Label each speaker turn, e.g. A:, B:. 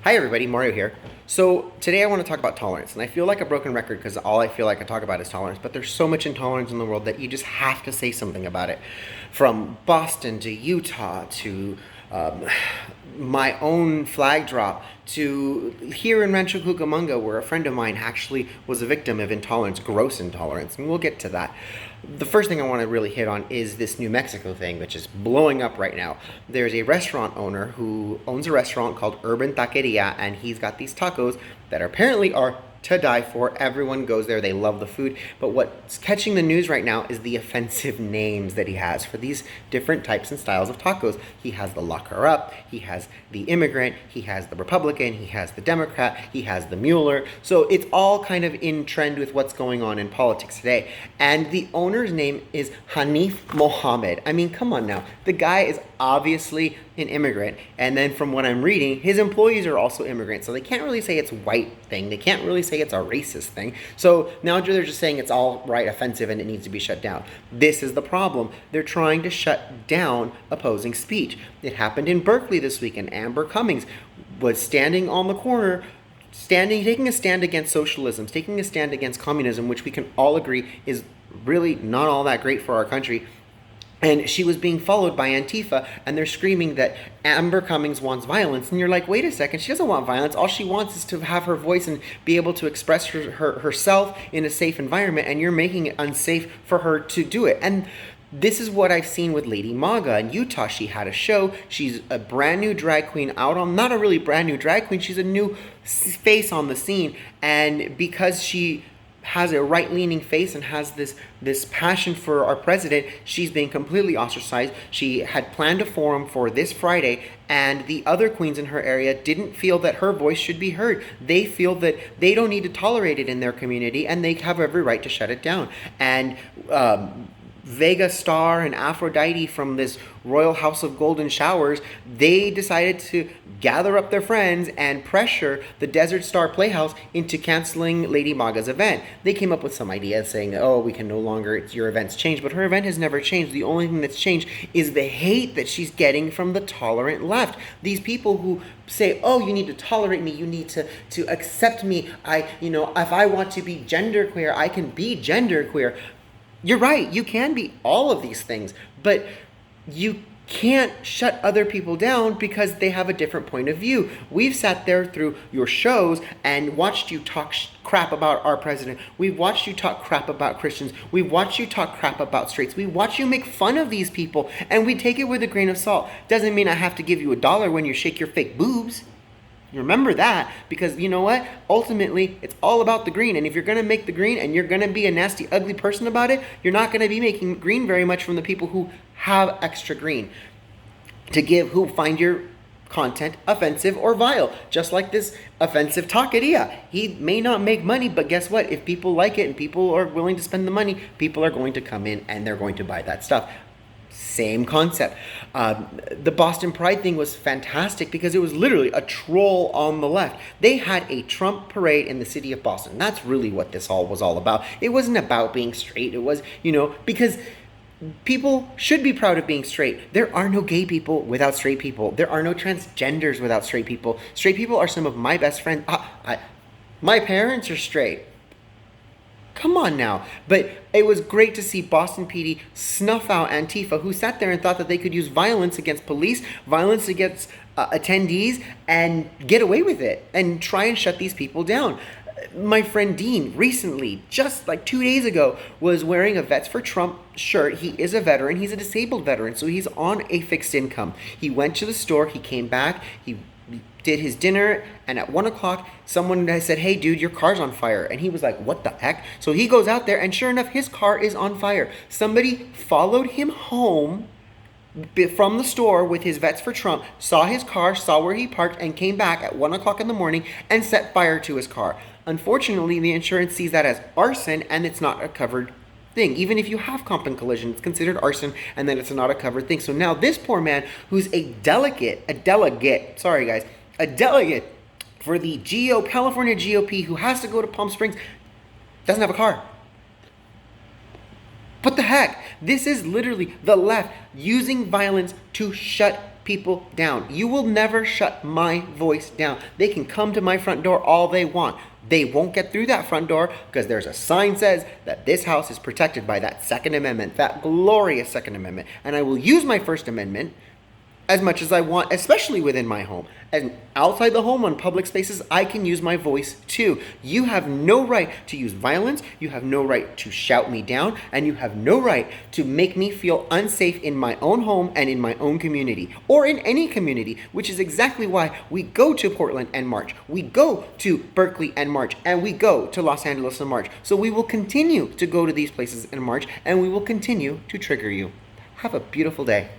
A: Hi everybody, Mario here. So today I want to talk about tolerance, and I feel like a broken record because all I feel like I talk about is tolerance, but there's so much intolerance in the world that you just have to say something about it. From Boston to Utah to my own flag drop to here in Rancho Cucamonga, where a friend of mine actually was a victim of intolerance, gross intolerance, and we'll get to that. The first thing I want to really hit on is this New Mexico thing, which is blowing up right now. There's a restaurant owner who owns a restaurant called Urban Taqueria, and he's got these tacos that apparently are to die for. Everyone goes there, they love the food, but what's catching the news right now is the offensive names that he has for these different types and styles of tacos. He has the lock her up, he has the immigrant, he has the Republican, he has the Democrat, he has the Mueller. So it's all kind of in trend with what's going on in politics today. And the owner's name is Hanif Mohammed. I mean, come on now. The guy is obviously an immigrant, and then from what I'm reading, his employees are also immigrants, so they can't really say it's white thing, they can't really say it's a racist thing, so now they're just saying it's all right, offensive, and it needs to be shut down. This is the problem. They're trying to shut down opposing speech. It happened in Berkeley this week, and Amber Cummings was standing on the corner taking a stand against socialism, taking a stand against communism, which we can all agree is really not all that great for our country. And she was being followed by Antifa, and they're screaming that Amber Cummings wants violence. And you're like, wait a second, she doesn't want violence. All she wants is to have her voice and be able to express herself in a safe environment, and you're making it unsafe for her to do it. And this is what I've seen with Lady Maga in Utah. She had a show. She's a brand new drag queen out on, not a really brand new drag queen, she's a new face on the scene. And because she has a right-leaning face and has this passion for our president, she's being completely ostracized. She had planned a forum for this Friday, and the other queens in her area didn't feel that her voice should be heard. They feel that they don't need to tolerate it in their community, and they have every right to shut it down. And Vega Star and Aphrodite from this Royal House of Golden Showers, they decided to gather up their friends and pressure the Desert Star Playhouse into canceling Lady Maga's event. They came up with some idea saying, oh, we can no longer, your event's changed, but her event has never changed. The only thing that's changed is the hate that she's getting from the tolerant left. These people who say, oh, you need to tolerate me, you need to accept me, if I want to be genderqueer, I can be genderqueer. You're right, you can be all of these things, but you can't shut other people down because they have a different point of view. We've sat there through your shows and watched you talk crap about our president. We've watched you talk crap about Christians. We've watched you talk crap about straights. We watch you make fun of these people, and we take it with a grain of salt. Doesn't mean I have to give you $1 when you shake your fake boobs. Remember that, because you know what? Ultimately, it's all about the green. And if you're going to make the green and you're going to be a nasty, ugly person about it, you're not going to be making green very much from the people who have extra green who find your content offensive or vile. Just like this offensive taqueria. He may not make money, but guess what? If people like it and people are willing to spend the money, people are going to come in and they're going to buy that stuff. Same concept. The Boston Pride thing was fantastic because it was literally a troll on the left. They had a Trump parade in the city of Boston. That's really what this all was all about. It wasn't about being straight. It was, because people should be proud of being straight. There are no gay people without straight people. There are no transgenders without straight people. Straight people are some of my best friends. My parents are straight. Come on now. But it was great to see Boston PD snuff out Antifa, who sat there and thought that they could use violence against police, violence against attendees, and get away with it and try and shut these people down. My friend Dean recently, just like 2 days ago, was wearing a Vets for Trump shirt. He is a veteran. He's a disabled veteran, so he's on a fixed income. He went to the store. He came back. He did his dinner, and at 1 o'clock, someone said, hey, dude, your car's on fire. And he was like, what the heck? So he goes out there, and sure enough, his car is on fire. Somebody followed him home from the store with his Vets for Trump, saw his car, saw where he parked, and came back at 1 o'clock in the morning and set fire to his car. Unfortunately, the insurance sees that as arson, and it's not a covered thing. Even if you have comp and collision, it's considered arson, and then it's not a covered thing. So now this poor man, who's a delegate for the California GOP, who has to go to Palm Springs, doesn't have a car. What the heck? This is literally the left using violence to shut people down. You will never shut my voice down. They can come to my front door all they want. They won't get through that front door because there's a sign says that this house is protected by that Second Amendment, that glorious Second Amendment. And I will use my First Amendment as much as I want, especially within my home. And outside the home on public spaces, I can use my voice too. You have no right to use violence. You have no right to shout me down. And you have no right to make me feel unsafe in my own home and in my own community or in any community, which is exactly why we go to Portland and march. We go to Berkeley and march. And we go to Los Angeles and march. So we will continue to go to these places and march. And we will continue to trigger you. Have a beautiful day.